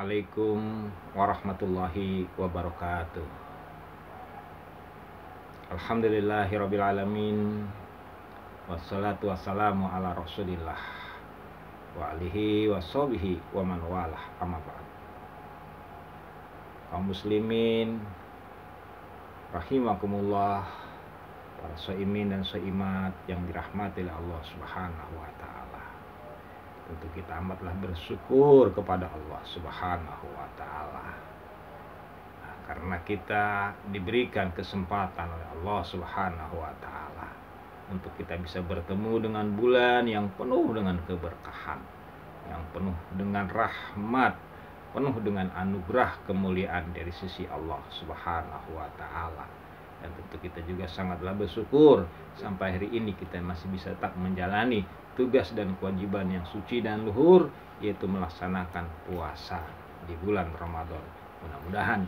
Assalamualaikum warahmatullahi wabarakatuh. Alhamdulillahirrabbilalamin. Wassalatu wassalamu ala rasulillah wa alihi wa sahbihi wa man walah, amma ba'd. Kaum muslimin rahimakumullah, para shaimin dan shaimat yang dirahmati oleh Allah Subhanahu wa taala. Tentu kita amatlah bersyukur kepada Allah Subhanahu wa taala. Karena kita diberikan kesempatan oleh Allah Subhanahu wa taala untuk kita bisa bertemu dengan bulan yang penuh dengan keberkahan, yang penuh dengan rahmat, penuh dengan anugerah kemuliaan dari sisi Allah Subhanahu wa taala. Dan tentu kita juga sangatlah bersyukur sampai hari ini kita masih bisa tak menjalani tugas dan kewajiban yang suci dan luhur, yaitu melaksanakan puasa di bulan Ramadan. Mudah-mudahan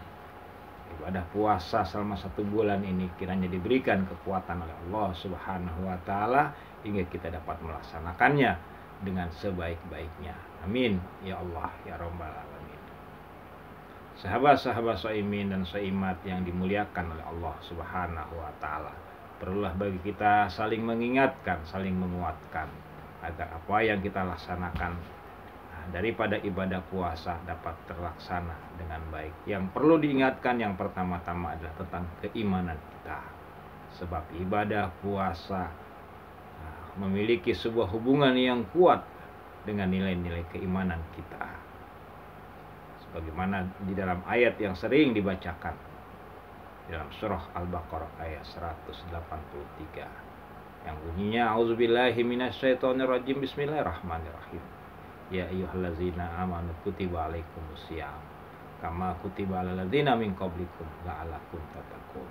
ibadah puasa selama 1 bulan ini kiranya diberikan kekuatan oleh Allah Subhanahu wa taala hingga kita dapat melaksanakannya dengan sebaik-baiknya. Amin ya Allah ya rabbal alamin. Sahabat-sahabat shaimin dan shaimat yang dimuliakan oleh Allah Subhanahu wa taala, perlulah bagi kita saling mengingatkan, saling menguatkan agar apa yang kita laksanakan daripada ibadah puasa dapat terlaksana dengan baik. Yang perlu diingatkan yang pertama-tama adalah tentang keimanan kita. Sebab ibadah puasa memiliki sebuah hubungan yang kuat dengan nilai-nilai keimanan kita. Sebagaimana di dalam ayat yang sering dibacakan dalam surah Al-Baqarah ayat 183 yang bunyinya auzubillahi minasyaitonirrajim bismillahirrahmanirrahim. Ya ayyuhallazina amanu kutiba alaikumusiyam kama kutiba alal ladzina min qablikum la'allakum tattaqun.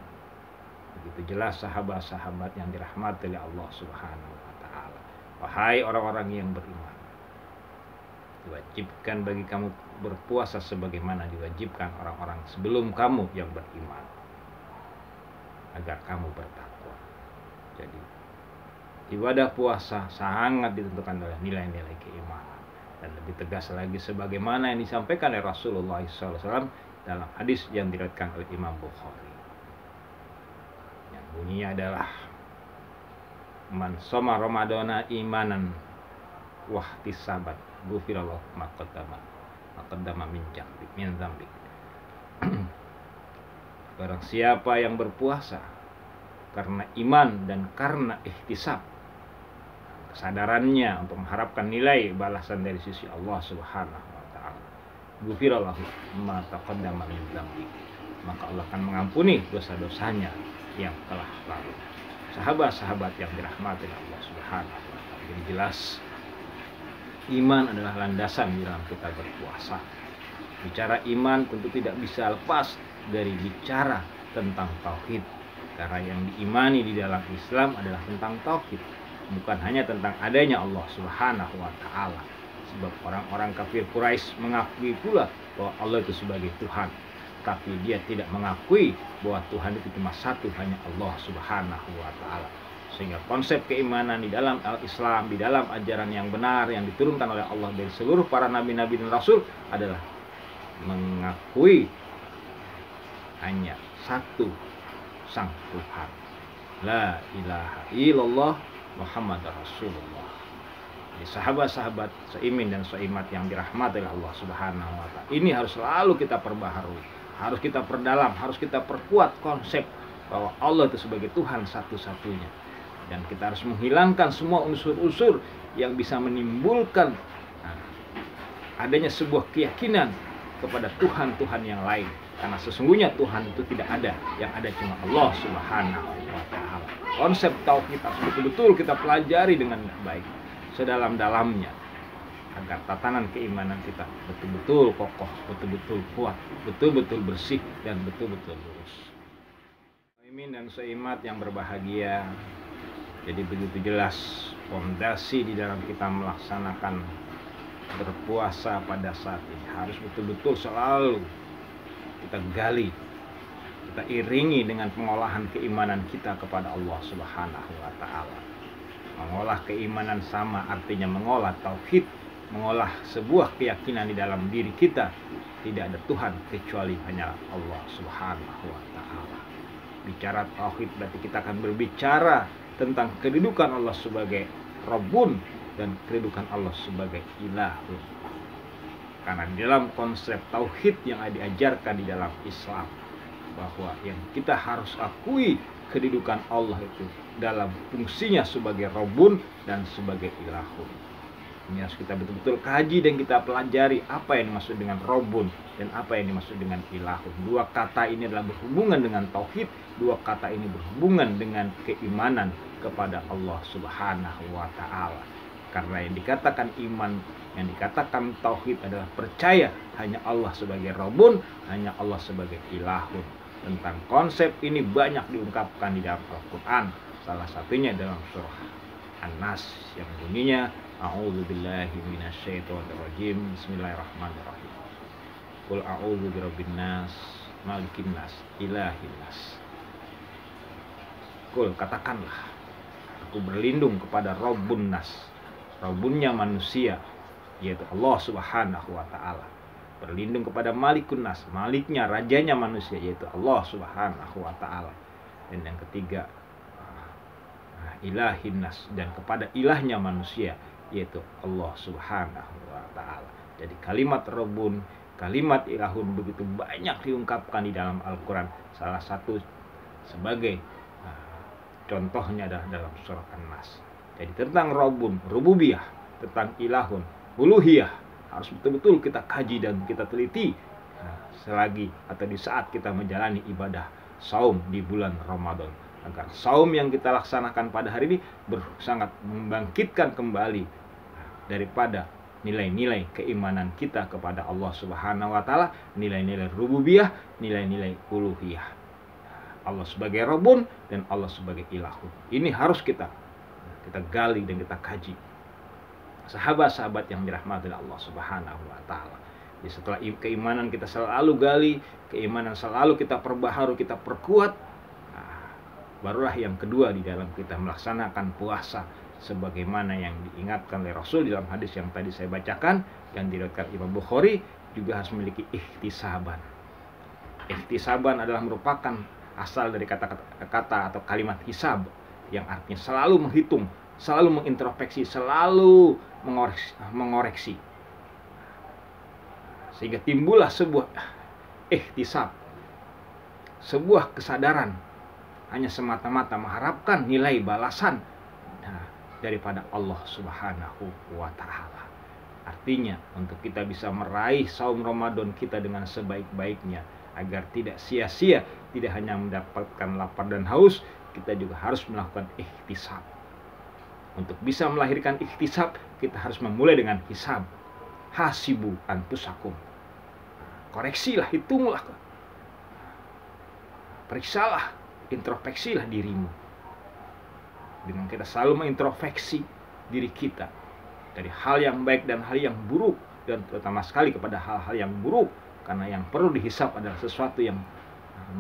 Begitu jelas sahabat-sahabat yang dirahmati oleh Allah Subhanahu wa taala. Wahai orang-orang yang beriman, diwajibkan bagi kamu berpuasa sebagaimana diwajibkan orang-orang sebelum kamu yang beriman, agar kamu bertakwa. Jadi ibadah puasa sangat ditentukan oleh nilai-nilai keimanan. Dan lebih tegas lagi sebagaimana yang disampaikan oleh Rasulullah SAW dalam hadis yang diriwayatkan oleh Imam Bukhari, yang bunyinya adalah man shoma ramadana imanan wahtisaban ghufirallahu ma qaddama min dzambik. Barang siapa yang berpuasa karena iman dan karena ihtisab, kesadarannya untuk mengharapkan nilai balasan dari sisi Allah Subhanahu wa taala, ghufirallahu ma taqaddama min dzambik, maka Allah akan mengampuni dosa-dosanya yang telah lalu. Sahabat-sahabat yang dirahmati Allah Subhanahu wa taala, jadi jelas iman adalah landasan di dalam kita berpuasa. Bicara iman tentu tidak bisa lepas dari bicara tentang tauhid, karena yang diimani di dalam Islam adalah tentang tauhid, bukan hanya tentang adanya Allah Subhanahu wa taala. Sebab orang-orang kafir Quraisy mengakui pula bahwa Allah itu sebagai Tuhan, tapi dia tidak mengakui bahwa Tuhan itu cuma satu, hanya Allah Subhanahu wa taala. Sehingga konsep keimanan di dalam Al-Islam, di dalam ajaran yang benar yang diturunkan oleh Allah dari seluruh para nabi-nabi dan rasul adalah mengakui hanya satu sang Tuhan, la ilaha illallah Muhammad Rasulullah. Jadi sahabat-sahabat seimin dan seimat yang dirahmati oleh Allah Subhanahu wa taala, ini harus selalu kita perbaharui, harus kita perdalam, harus kita perkuat konsep bahwa Allah itu sebagai Tuhan satu-satunya. Dan kita harus menghilangkan semua unsur-unsur yang bisa menimbulkan adanya sebuah keyakinan kepada Tuhan-Tuhan yang lain. Karena sesungguhnya Tuhan itu tidak ada, yang ada cuma Allah Subhanahu wa taala. Konsep tauhid harus betul-betul kita pelajari dengan baik, sedalam-dalamnya, agar tatanan keimanan kita betul-betul kokoh, betul-betul kuat, betul-betul bersih, dan betul-betul lurus. Muslimin dan seimat yang berbahagia, jadi begitu jelas fondasi di dalam kita melaksanakan berpuasa pada saat ini harus betul-betul selalu kita gali, kita iringi dengan pengolahan keimanan kita kepada Allah Subhanahu wa taala. Mengolah keimanan sama artinya mengolah tauhid mengolah sebuah keyakinan di dalam diri kita, tidak ada Tuhan kecuali hanya Allah Subhanahu wa Ta'ala. Bicara tauhid berarti kita akan berbicara tentang kedudukan Allah sebagai Rabbun dan kedudukan Allah sebagai Ilahun. Karena di dalam konsep tauhid yang diajarkan di dalam Islam, bahwa yang kita harus akui kedudukan Allah itu dalam fungsinya sebagai Rabbun dan sebagai Ilahun. Ini harus kita betul-betul kaji dan kita pelajari apa yang dimaksud dengan Rabbun dan apa yang dimaksud dengan Ilahun. Dua kata ini adalah berhubungan dengan tauhid, dua kata ini berhubungan dengan keimanan kepada Allah Subhanahu wa Ta'ala. Karena yang dikatakan iman, yang dikatakan tauhid adalah percaya hanya Allah sebagai Rabbun, hanya Allah sebagai Ilahun. Tentang konsep ini banyak diungkapkan di dalam Al-Quran. Salah satunya dalam surah An-Nas yang bunyinya A'udzubillahi minasyaitonirrajim. Bismillahirrahmanirrahim. Qul a'udzu birabbin nas, malikin nas, ilahin nas. Qul, katakanlah, aku berlindung kepada Rabbun nas, Rabbunnya manusia, yaitu Allah Subhanahu wa Ta'ala. Berlindung kepada Malikun nas, maliknya, rajanya manusia, yaitu Allah Subhanahu wa Ta'ala. Dan yang ketiga, ilahin nas, dan kepada ilahnya manusia, yaitu Allah Subhanahu wa Ta'ala. Jadi kalimat Rabbun, kalimat Ilahun begitu banyak diungkapkan di dalam Al-Quran. Salah satu sebagai contohnya adalah dalam surah An-Nas. Jadi tentang Rabbun, rububiyah, tentang Ilahun, uluhiyah, harus betul-betul kita kaji dan kita teliti selagi atau di saat kita menjalani ibadah saum di bulan Ramadan, agar saum yang kita laksanakan pada hari ini sangat membangkitkan kembali daripada nilai-nilai keimanan kita kepada Allah Subhanahu wa Ta'ala, nilai-nilai rububiyah, nilai-nilai uluhiyah. Allah sebagai Rabbun dan Allah sebagai Ilahun. Ini harus kita gali dan kita kaji. Sahabat-sahabat yang dirahmati Allah Subhanahu wa Ta'ala. Jadi setelah keimanan kita selalu gali, keimanan selalu kita perbaharui, kita perkuat, barulah yang kedua di dalam kita melaksanakan puasa sebagaimana yang diingatkan oleh Rasul dalam hadis yang tadi saya bacakan yang diriwayatkan Imam Bukhari, juga harus memiliki ihtisaban. Ihtisaban adalah merupakan asal dari kata atau kalimat hisab, yang artinya selalu menghitung, selalu mengintrospeksi, selalu mengoreksi. Sehingga timbullah sebuah ihtisab, sebuah kesadaran hanya semata-mata mengharapkan nilai balasan daripada Allah Subhanahu wa Ta'ala. Artinya untuk kita bisa meraih saum Ramadan kita dengan sebaik-baiknya, agar tidak sia-sia, tidak hanya mendapatkan lapar dan haus, kita juga harus melakukan ihtisab. Untuk bisa melahirkan ihtisab, kita harus memulai dengan hisab. Hasibu anfusakum. Koreksilah, hitunglah, periksalah, introspeksilah dirimu. Dengan kita selalu mengintrospeksi diri kita dari hal yang baik dan hal yang buruk, dan terutama sekali kepada hal-hal yang buruk, karena yang perlu dihisab adalah sesuatu yang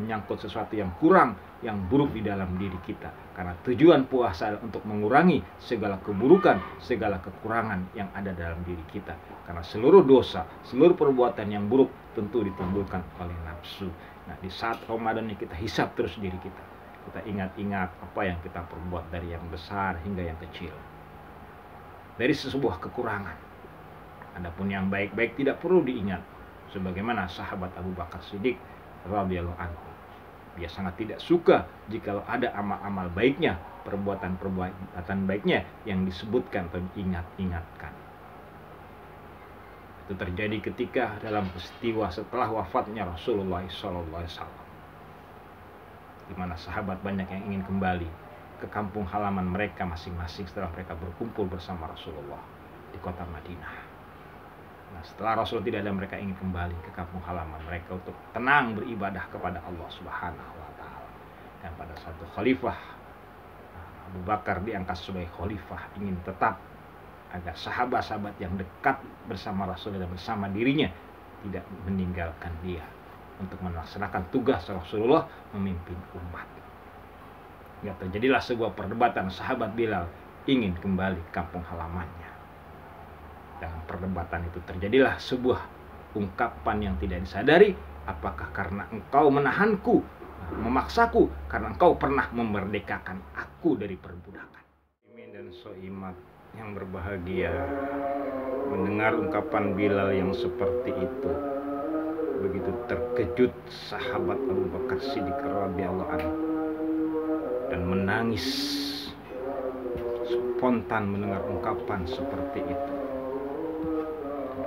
menyangkut sesuatu yang kurang, yang buruk di dalam diri kita. Karena tujuan puasa adalah untuk mengurangi segala keburukan, segala kekurangan yang ada dalam diri kita. Karena seluruh dosa, seluruh perbuatan yang buruk tentu ditimbulkan oleh nafsu. Nah, di saat Ramadan ini kita hisab terus diri kita. Kita ingat-ingat apa yang kita perbuat dari yang besar hingga yang kecil. Dari sebuah kekurangan. Adapun yang baik-baik tidak perlu diingat. Sebagaimana sahabat Abu Bakar Siddiq radhiyallahu anhu, dia sangat tidak suka jika ada amal-amal baiknya, perbuatan baiknya yang disebutkan atau diingat-ingatkan. Itu terjadi ketika dalam peristiwa setelah wafatnya Rasulullah SAW, di mana sahabat banyak yang ingin kembali ke kampung halaman mereka masing-masing setelah mereka berkumpul bersama Rasulullah di kota Madinah. Nah, setelah Rasul tidak ada, mereka ingin kembali ke kampung halaman mereka untuk tenang beribadah kepada Allah Subhanahu wa Ta'ala. Dan pada satu khalifah, Abu Bakar diangkat sebagai khalifah, ingin tetap agar sahabat-sahabat yang dekat bersama Rasul dan bersama dirinya tidak meninggalkan dia untuk melaksanakan tugas Rasulullah memimpin umat. Ya, terjadilah sebuah perdebatan. Sahabat Bilal ingin kembali ke kampung halamannya. Dalam perdebatan itu terjadilah sebuah ungkapan yang tidak disadari, apakah karena engkau menahanku, memaksaku, karena engkau pernah memerdekakan aku dari perbudakan. Muslimin dan soimat yang berbahagia, mendengar ungkapan Bilal yang seperti itu, begitu terkejut sahabat Abu Bakar Siddiq radhiyallahu anhu dan menangis spontan mendengar ungkapan seperti itu.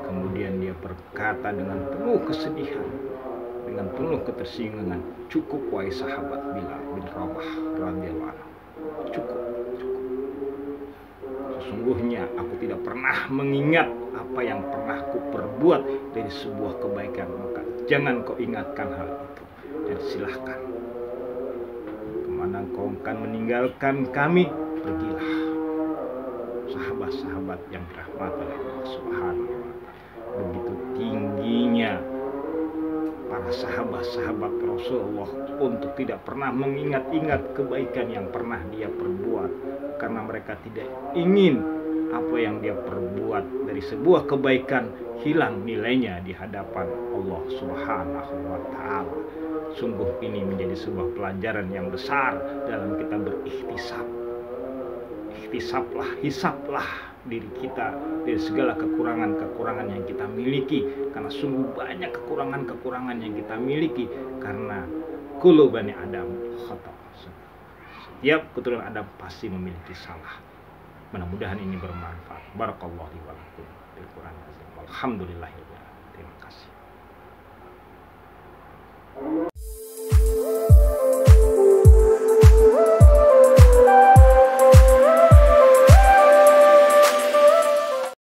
Kemudian dia berkata dengan penuh kesedihan, dengan penuh ketersinggungan, cukup wahai sahabat Bilal bin Rabah radhiyallahu anhu, cukup. Sesungguhnya aku tidak pernah mengingat apa yang pernah ku perbuat dari sebuah kebaikan, maka jangan kau ingatkan hal itu, dan silahkan kemana kau akan meninggalkan kami, pergilah. Sahabat-sahabat yang dirahmati oleh Allah Subhanahu wa Ta'ala, begitu tingginya para sahabat-sahabat Rasulullah untuk tidak pernah mengingat-ingat kebaikan yang pernah dia perbuat, karena mereka tidak ingin apa yang dia perbuat dari sebuah kebaikan hilang nilainya di hadapan Allah Subhanahu wa Ta'ala. Sungguh ini menjadi sebuah pelajaran yang besar dalam kita berikhtisab. Ikhtisablah, hisablah diri kita dari segala kekurangan-kekurangan yang kita miliki, karena sungguh banyak kekurangan-kekurangan yang kita miliki, karena kullu bani Adam khata'. Setiap keturunan Adam pasti memiliki salah. Mudah-mudahan ini bermanfaat. Barakallahu li wa lakum bil Qur'an. Alhamdulillah.